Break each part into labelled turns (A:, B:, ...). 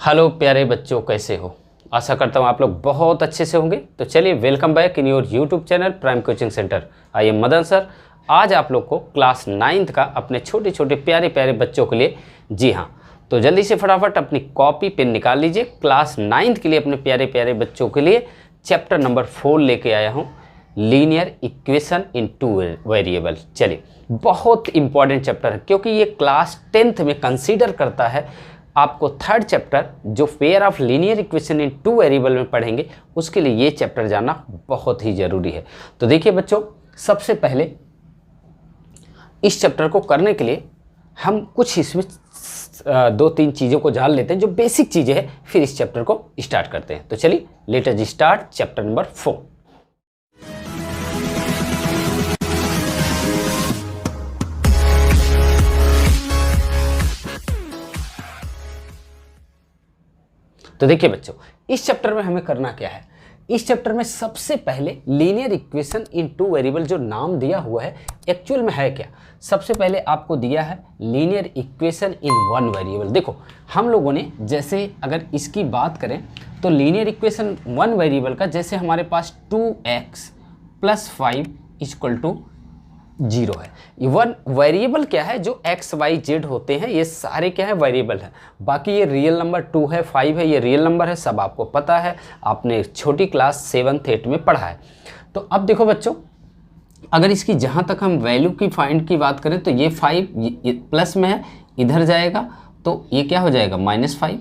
A: Hello प्यारे बच्चों, कैसे हो? आशा करता हूँ आप लोग बहुत अच्छे से होंगे। तो चलिए, welcome back in your YouTube channel prime coaching centre. I am Madan sir. आज आप लोग को क्लास 9th का अपने छोटे छोटे प्यारे प्यारे बच्चों के लिए, जी हाँ, तो जल्दी से फटाफट अपनी कॉपी पेन निकाल लीजिए। क्लास 9th के लिए अपने प्यारे प्यारे बच्चों के लिए चैप्टर नंबर 4 लेके आया हूँ, लीनियर इक्वेशन इन 2 वेरिएबल। चलिए, बहुत इंपॉर्टेंट चैप्टर है क्योंकि ये क्लास 10th में कंसीडर करता है। आपको थर्ड चैप्टर जो pair of linear equation in 2 variable में पढ़ेंगे, उसके लिए ये चैप्टर जानना बहुत ही ज़रूरी है। तो देखिए बच्चों, सबसे पहले इस चैप्टर को करने के लिए हम कुछ इसमें 2-3 चीज़ों को जान लेते हैं जो बेसिक चीज़ें हैं, फिर इस चैप्टर को स्टार्ट करते हैं। तो चलिए, let us start chapter number 4। तो देखिए बच्चों, इस चैप्टर में हमें करना क्या है। इस चैप्टर में सबसे पहले लीनियर इक्वेशन इन 2 वेरिएबल जो नाम दिया हुआ है, एक्चुअल में है क्या। सबसे पहले आपको दिया है लीनियर इक्वेशन इन 1 वेरिएबल। देखो, हम लोगों ने जैसे अगर इसकी बात करें तो लीनियर इक्वेशन 1 वेरिएबल का, जैसे हमारे पास 2x + 5 = 0 है। ये 1 वेरिएबल क्या है, जो x y z होते हैं, ये सारे क्या है, वेरिएबल है। बाकी ये रियल नंबर 2 है, 5 है, ये रियल नंबर है, सब आपको पता है, आपने छोटी क्लास 7th 8th में पढ़ा है। तो अब देखो बच्चों, अगर इसकी जहाँ तक हम वैल्यू की फाइंड की बात करें तो ये 5 प्लस में है, इधर जाएगा तो ये क्या हो जाएगा, -5।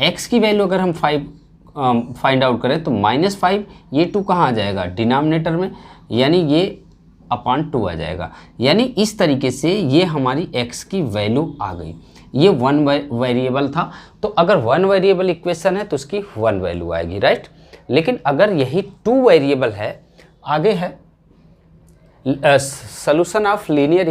A: x की वैल्यू अगर हम 5 फाइंड आउट करें तो -5, ये 2 कहाँ आ जाएगा, डिनोमिनेटर में, यानी ये अपॉन 2 आ जाएगा। यानी इस तरीके से ये हमारी x की वैल्यू आ गई। ये 1 वेरिएबल था, तो अगर 1 वेरिएबल इक्वेशन है तो उसकी 1 वैल्यू आएगी, राइट। लेकिन अगर यही 2 वेरिएबल है, आगे है solution of linear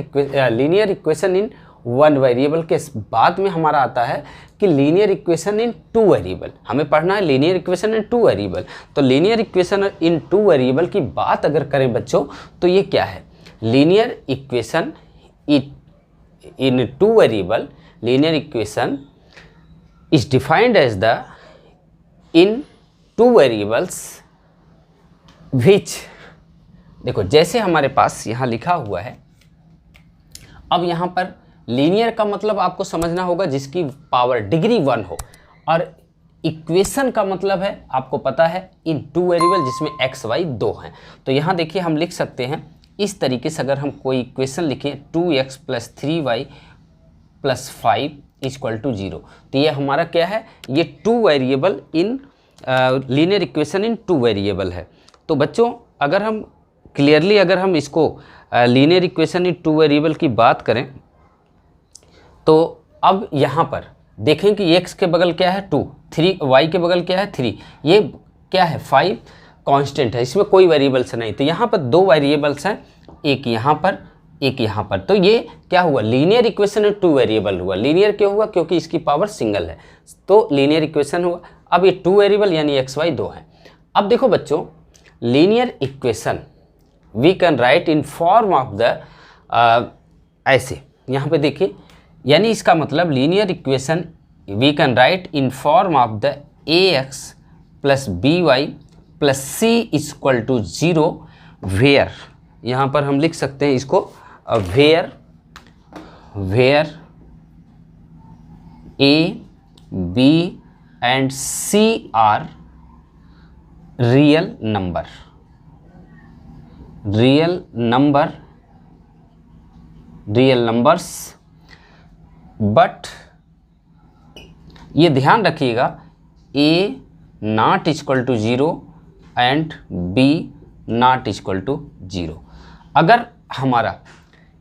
A: equation in 1 variable के बाद में हमारा आता है कि लीनियर इक्वेशन इन 2 वेरिएबल। हमें पढ़ना है लीनियर इक्वेशन इन 2 वेरिएबल। तो लीनियर इक्वेशन इन 2 वेरिएबल की बात अगर करें बच्चों, तो ये क्या है, linear equation in 2 variable, linear equation is defined as the in 2 variables which, देखो जैसे हमारे पास यहाँ लिखा हुआ है। अब यहाँ पर लीनियर का मतलब आपको समझना होगा जिसकी पावर डिग्री 1 हो, और इक्वेशन का मतलब है, आपको पता है, इन 2 वेरिएबल जिसमें x y 2 हैं। तो यहाँ देखिए, हम लिख सकते हैं इस तरीके से, अगर हम कोई इक्वेशन लिखें 2x + 3y + 5 = 0, तो ये हमारा क्या है, ये 2 variable in linear equation in 2 variable है। तो बच्चों, अगर हम क्लियरली अगर हम इसको लीनियर इक्वेशन इन 2 वेरिएबल की बात करें, तो अब यहाँ पर देखें कि x के बगल क्या है 2, 3 y के बगल क्या है 3, ये क्या है 5 कांस्टेंट है, इसमें कोई वेरिएबल्स नहीं। तो यहाँ पर 2 वेरिएबल्स हैं, एक यहाँ पर, एक यहाँ पर। तो ये क्या हुआ, लीनियर इक्वेशन इन 2 वेरिएबल हुआ। लीनियर क्यों हुआ, क्योंकि इसकी पावर सिंगल है, तो लीनियर इक्वेशन हुआ। अब ये 2 वेरिएबल यानी x y 2 है। अब देखो बच्चों, linear equation we can write in form of the, ऐसे यहाँ पे देखिए, यानी इसका मतलब linear equation we can write in form of the ax + by + c = 0 where, यहाँ पर हम लिख सकते हैं इसको where a, b and c are real numbers, but ये ध्यान रखिएगा, a not = 0 and b not = 0। अगर हमारा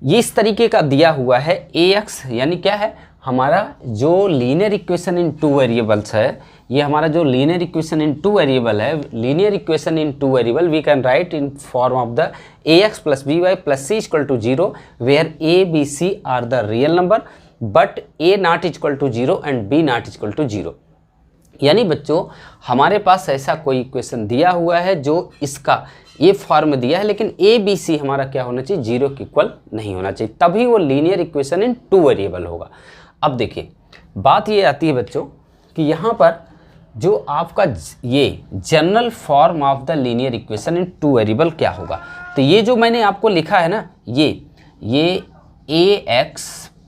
A: ये इस तरीके का दिया हुआ है ax, यानी क्या है, हमारा जो लीनियर इक्वेशन इन 2 वेरिएबल्स है, ये हमारा जो लीनियर इक्वेशन इन 2 वेरिएबल है, linear equation in 2 variable we can write in form of the ax + by + c = 0 where a, b, c are the real number, but a not = 0 and b not = 0। यानी बच्चों, हमारे पास ऐसा कोई equation दिया हुआ है जो इसका ये फॉर्म दिया है, लेकिन ए बी सी हमारा क्या होना चाहिए, 0 के इक्वल नहीं होना चाहिए, तभी वो लीनियर इक्वेशन इन 2 वेरिएबल होगा। अब देखिए बात ये आती है बच्चों कि यहाँ पर जो आपका ये general form of the linear equation in two variable क्या होगा। तो ये जो मैंने आपको लिखा है ना, ये ax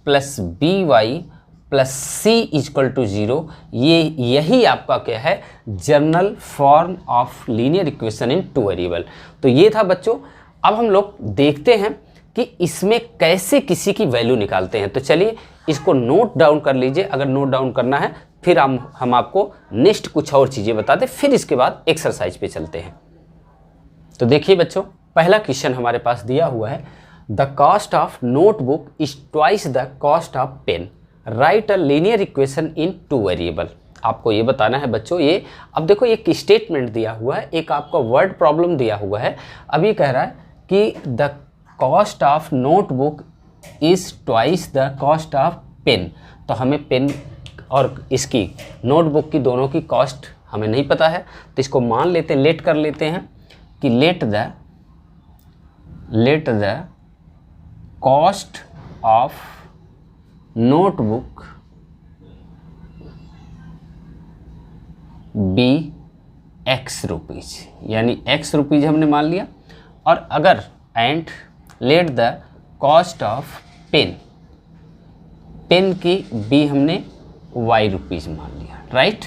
A: plus B Y plus C equal to 0, यही आपका क्या है, general form of linear equation in two variable. तो ये था बच्चों। अब हम लोग देखते हैं कि इसमें कैसे किसी की वैल्यू निकालते हैं। तो चलिए इसको नोट डाउन कर लीजिए, अगर नोट डाउन करना है फिर हम आपको नेक्स्ट कुछ और चीज़ें बताते, फिर इसके बाद एक्सरसाइज पे चलते हैं। तो देखिए बच्चों, पहला क्वेश्चन हमारे पास दिया हुआ है, the cost of notebook is twice the cost of pen, right a linear equation in two variable. आपको ये बताना है बच्चों। ये अब देखो एक स्टेटमेंट दिया हुआ है, एक आपका वर्ड प्रॉब्लम दिया हुआ है। अभी कह रहा है कि the cost of notebook is twice the cost of pen. तो हमें पेन और इसकी नोटबुक की दोनों की कॉस्ट हमें नहीं पता है, तो इसको मान लेते हैं, लेट कर लेते हैं कि let the cost of notebook be X rupees, यानी एक्स रुपीज़ हमने मान लिया। और अगर and let the cost of pen की बी हमने वाई रुपीज़ मान लिया, राइट।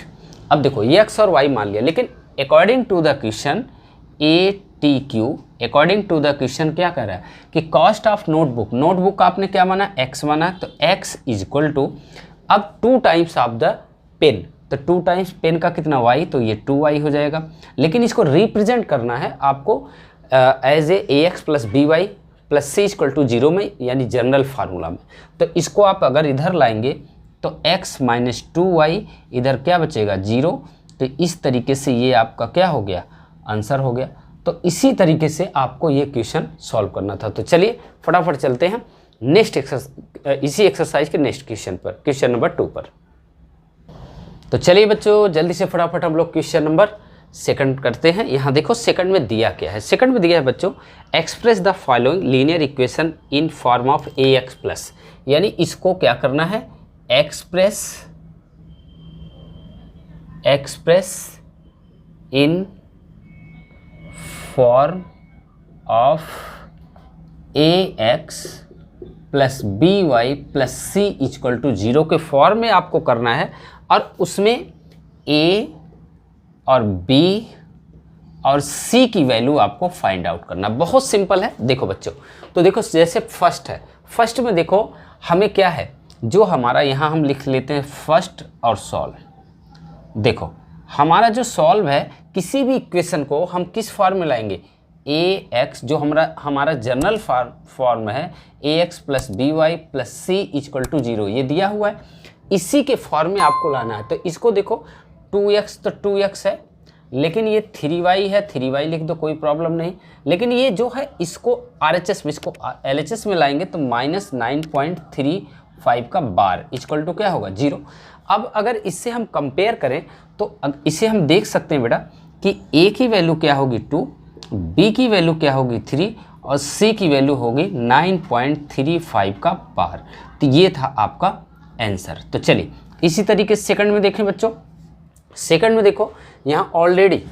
A: अब देखो ये एक्स और वाई मान लिया, लेकिन according to the question ATQ, according to the question क्या कर रहा है कि कॉस्ट ऑफ नोटबुक आपने क्या माना, एक्स माना, तो एक्स इज इक्वल टू अब 2 टाइम्स ऑफ द पेन, तो 2 टाइम्स पेन का कितना वाई, तो ये 2y हो जाएगा। लेकिन इसको रिप्रेजेंट करना है आपको as A ax plus B Y plus C equal to 0 में, यानी जनरल फार्मूला में। तो इसको आप अगर इधर लाएंगे तो x माइनस 2y, इधर क्या बचेगा 0। तो इस तरीके से ये आपका क्या हो गया, आंसर हो गया। तो इसी तरीके से आपको ये क्वेश्चन सॉल्व करना था। तो चलिए फटाफट चलते हैं नेक्स्ट इसी एक्सरसाइज के नेक्स्ट क्वेश्चन पर, क्वेश्चन नंबर 2 पर। तो चलिए बच्चों जल्दी से फटाफट हम लोग क्वेश्चन नंबर 2 करते हैं। यहाँ देखो सेकंड में दिया क्या है, सेकंड में दिया है बच्चों, express the following linear equation in form of ax plus, यानी इसको क्या करना है, express in form of ax plus B Y plus C equal to 0 के फॉर्म में आपको करना है, और उसमें a और b और c की वैल्यू आपको फाइंड आउट करना। बहुत सिंपल है। देखो बच्चों, तो देखो जैसे फर्स्ट है, फर्स्ट में देखो हमें क्या है, जो हमारा यहाँ हम लिख लेते हैं फर्स्ट और सॉल्व। देखो हमारा जो सॉल्व है, किसी भी इक्वेशन को हम किस फॉर्म में लाएंगे, ax जो हमारा जनरल फॉर्म है, ax plus B Y plus C equal to 0, ये दिया हुआ है, इसी के फॉर्म में आपको लाना है। तो इसको देखो 2x तो 2x है, लेकिन ये 3y है, 3y लिख दो, कोई प्रॉब्लम नहीं। लेकिन ये जो है इसको RHS में, इसको LHS में लाएंगे तो माइनस 9.35 का बार इक्वल टू क्या होगा 0। अब अगर इससे हम कंपेयर करें तो इसे हम देख सकते हैं बेटा कि a की वैल्यू क्या होगी 2, b की वैल्यू क्या होगी 3 और c की वैल्यू होगी 9.35 का बार। तो ये था आपका आंसर। तो चलिए इसी तरीके से सेकंड में देखें बच्चों, सेकंड में देखो यहाँ ऑलरेडी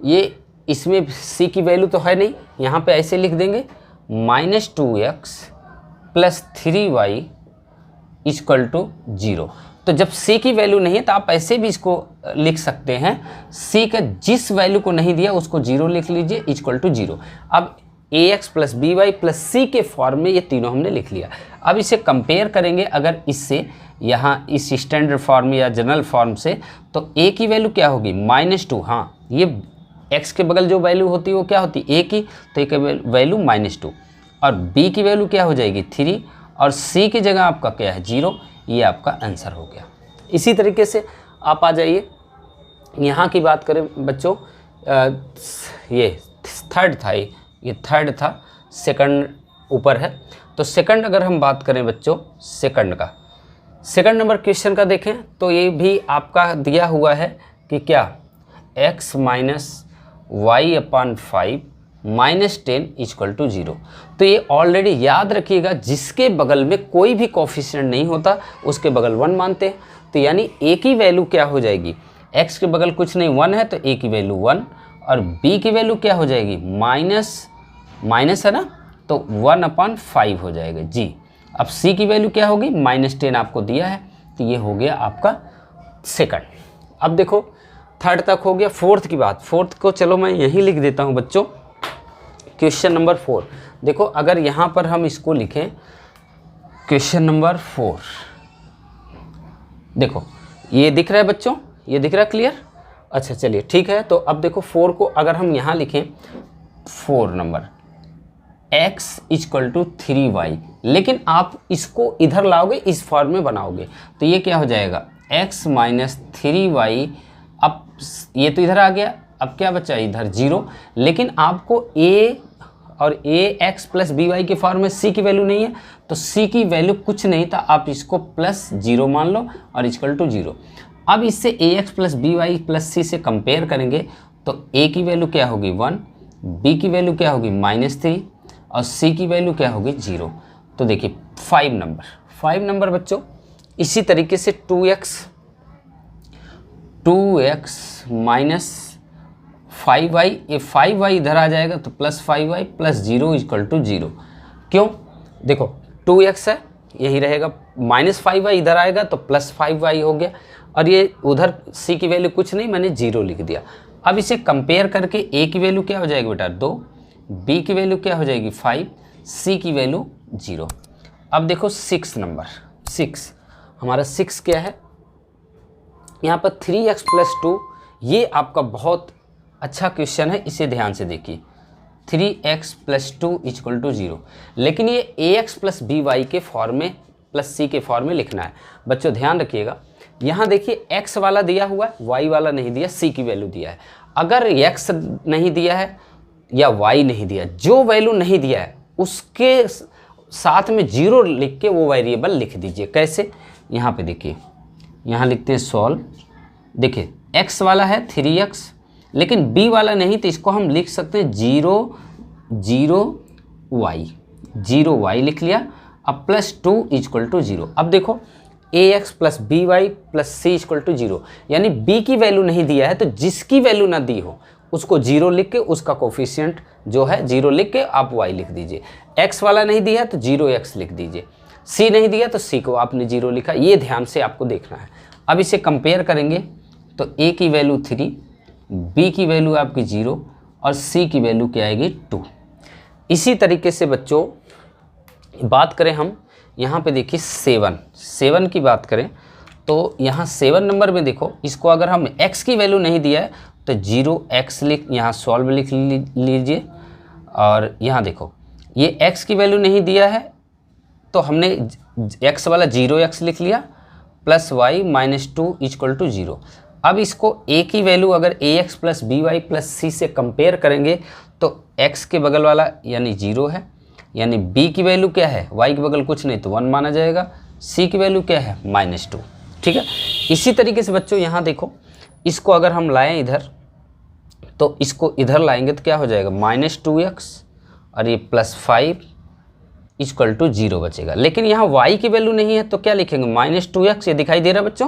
A: ये इसमें c की वैल्यू तो है नहीं, यहाँ पे ऐसे लिख देंगे -2x plus 3y equal to 0। तो जब c की वैल्यू नहीं है तो आप ऐसे भी इसको लिख सकते हैं, c का जिस वैल्यू को नहीं दिया उसको 0 लिख लीजिए इक्वल टू 0। अब ax plus B Y plus C के फॉर्म में ये तीनों हमने लिख लिया। अब इसे कंपेयर करेंगे अगर इससे, यहाँ इस स्टैंडर्ड फॉर्म या जनरल फॉर्म से, तो a की वैल्यू क्या होगी -2। हाँ, ये x के बगल जो वैल्यू होती है वो क्या होती है a की, तो a की वैल्यू -2, और b की वैल्यू क्या हो जाएगी 3, और c की जगह आपका क्या है 0। ये आपका आंसर हो गया। इसी तरीके से आप आ जाइए, यहाँ की बात करें बच्चों, ये थर्ड था, ये थर्ड था, सेकंड ऊपर है। तो सेकंड अगर हम बात करें बच्चों, सेकंड का, सेकंड नंबर क्वेश्चन का देखें तो ये भी आपका दिया हुआ है कि क्या x minus Y upon 5 -10 equal to 0। तो ये ऑलरेडी याद रखिएगा, जिसके बगल में कोई भी कोफिशिएंट नहीं होता उसके बगल 1 मानते हैं। तो यानी a की वैल्यू क्या हो जाएगी, x के बगल कुछ नहीं 1 है तो a की वैल्यू 1, और b की वैल्यू क्या हो जाएगी, माइनस है ना, तो 1/5 हो जाएगा जी। अब c की वैल्यू क्या होगी, -10 आपको दिया है, तो ये हो गया आपका सेकंड। अब देखो थर्ड तक हो गया, फोर्थ की बात, फोर्थ को चलो मैं यहीं लिख देता हूँ बच्चों, क्वेश्चन नंबर 4। देखो अगर यहाँ पर हम इसको लिखें क्वेश्चन नंबर 4, देखो ये दिख रहा है बच्चों, ये दिख रहा है क्लियर? अच्छा चलिए ठीक है। तो अब देखो 4 को अगर हम यहाँ लिखें 4 नंबर x = 3y, लेकिन आप इसको इधर लाओगे, इस फॉर्म में बनाओगे, तो ये क्या हो जाएगा x - 3y। अब ये तो इधर आ गया, अब क्या बचा इधर 0, लेकिन आपको a और ax + by के फॉर्म में c की वैल्यू नहीं है, तो c की वैल्यू कुछ नहीं था, आप इसको +0 मान लो और = 0। अब इससे ax + by + c से कंपेयर करेंगे तो a की वैल्यू क्या होगी 1, b की वैल्यू क्या होगी -3 और c की वैल्यू क्या होगी 0। तो देखिए 5 नंबर बच्चों। इसी तरीके से 2x - 5y, ये 5y इधर आ जाएगा तो +5y + 0 = 0। क्यों? देखो 2x है यही रहेगा, -5y इधर आएगा तो +5y हो गया, और ये उधर c की वैल्यू कुछ नहीं, मैंने 0 लिख दिया। अब इसे कंपेयर करके a की वैल्यू क्या हो जाएगी बेटा 2, b की वैल्यू क्या हो जाएगी 5, c की वैल्यू 0। अब देखो 6 नंबर, 6 हमारा 6 क्या है, यहाँ पर 3x + 2, ये आपका बहुत अच्छा क्वेश्चन है, इसे ध्यान से देखिए। 3x + 2 = 0, लेकिन ये ax + by के फॉर्म में +c के फॉर्म में लिखना है। बच्चों ध्यान रखिएगा, यहाँ देखिए x वाला दिया हुआ है, y वाला नहीं दिया, c की वैल्यू दिया है। अगर x नहीं दिया है या y नहीं दिया, जो वैल्यू नहीं दिया है उसके साथ में 0 लिख के वो वेरिएबल लिख दीजिए। कैसे? यहाँ पे देखिए, यहाँ लिखते हैं सॉल्व। देखिए x वाला है 3x, लेकिन b वाला नहीं, तो इसको हम लिख सकते हैं 0y लिख लिया। अब +2 = 0। अब देखो ax + by + c = 0, यानी b की वैल्यू नहीं दिया है, तो जिसकी वैल्यू ना दी हो उसको 0 लिख के उसका कोफिशिएंट जो है 0 लिख के आप y लिख दीजिए। x वाला नहीं दिया तो 0x लिख दीजिए, c नहीं दिया तो c को आपने 0 लिखा। ये ध्यान से आपको देखना है। अब इसे कंपेयर करेंगे तो a की वैल्यू 3, b की वैल्यू आपकी 0 और c की वैल्यू क्या आएगी 2। इसी तरीके से बच्चों बात करें हम, यहाँ पे देखिए 7 की बात करें तो यहाँ 7 नंबर में देखो, इसको अगर हम x की वैल्यू नहीं दिया है तो 0x लिख, यहाँ सॉल्व लिख लीजिए। और यहाँ देखो ये x की वैल्यू नहीं दिया है तो हमने x वाला 0x लिख लिया, +y - 2 = 0। अब इसको a की वैल्यू अगर ax + by + c से कंपेयर करेंगे तो x के बगल वाला यानी 0 है, यानी b की वैल्यू क्या है, y के बगल कुछ नहीं तो 1 माना जाएगा, c की वैल्यू क्या है -2। ठीक है। इसी तरीके से बच्चों यहाँ देखो, इसको अगर हम लाएं इधर तो इसको इधर लाएंगे तो क्या हो जाएगा -2x और ये +5 = 0 बचेगा। लेकिन यहाँ y की वैल्यू नहीं है तो क्या लिखेंगे -2x, ये दिखाई दे रहा बच्चों,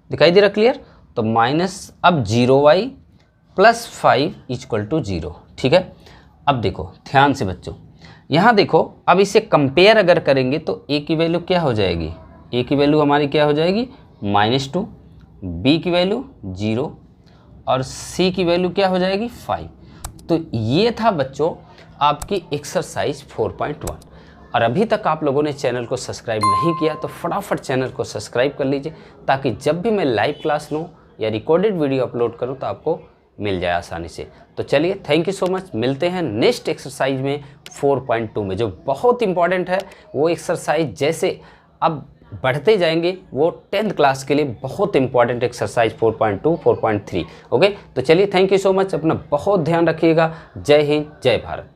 A: दिखाई दे रहा क्लियर? तो अब 0y + 5 = 0। ठीक है। अब देखो ध्यान से बच्चों, यहाँ देखो अब इसे कंपेयर अगर करेंगे तो a की वैल्यू क्या हो जाएगी, a की वैल्यू हमारी क्या हो जाएगी -2, b की वैल्यू 0 और c की वैल्यू क्या हो जाएगी 5। तो ये था बच्चों आपकी एक्सरसाइज 4.1। और अभी तक आप लोगों ने चैनल को सब्सक्राइब नहीं किया तो फटाफट चैनल को सब्सक्राइब कर लीजिए, ताकि जब भी मैं लाइव क्लास लूँ या रिकॉर्डेड वीडियो अपलोड करूँ तो आपको मिल जाए आसानी से। तो चलिए थैंक यू सो मच, मिलते हैं नेक्स्ट एक्सरसाइज में 4.2 में, जो बहुत इंपॉर्टेंट है। वो एक्सरसाइज जैसे अब बढ़ते जाएंगे वो 10th क्लास के लिए बहुत इंपॉर्टेंट एक्सरसाइज 4.2, 4.3। ओके, तो चलिए थैंक यू सो मच, अपना बहुत ध्यान रखिएगा। जय हिंद, जय भारत।